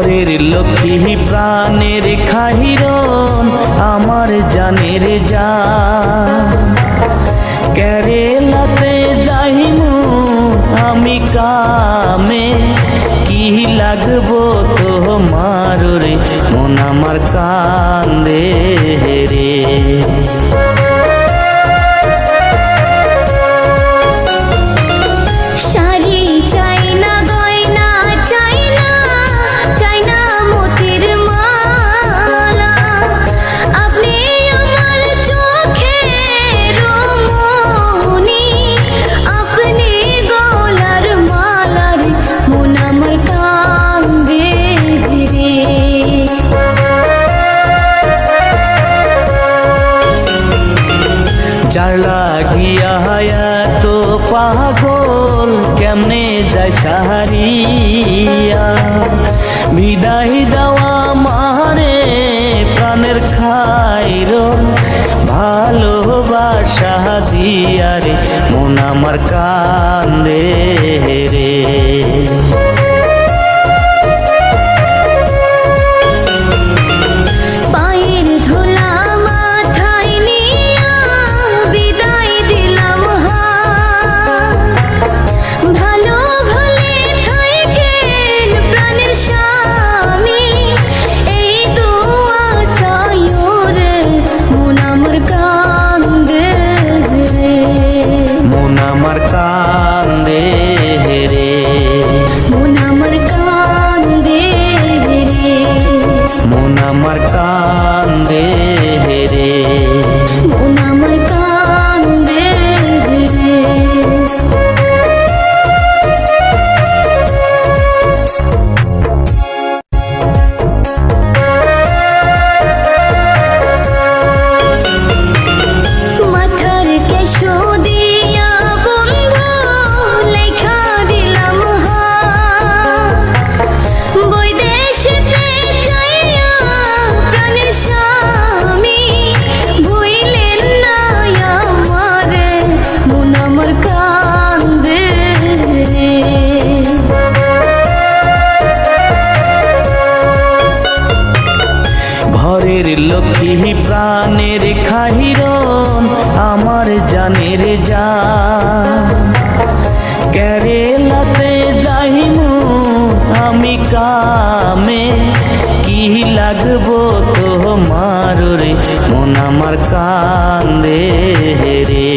ঘরের লক্ষ্মী প্রাণের খাহিরন আমার জানের জান কেরালাতে যাইমু আমি কামে কি লাগবো তোমার রে মন আমার কান্দে রে যার লাগিয়া তো পাগল কেমনে যায় সাহারিয়া বিদায় দেওয়া মারে প্রাণের খাইরন ভালোবাসা দিয়া রে মন আমার কান্দে রে আমার কান্দে রে মন আমার কান্দে রে মন আমার কান্দে রে মন আমার কান্দে রে মাথার কেশো দিয়া ঘরের লক্ষ্মী প্রাণের খাহিরন আমার জানের জান কেরালাতে যাইমু আমি কামে কি লাগবো তোমার রে মন আমার কান্দে রে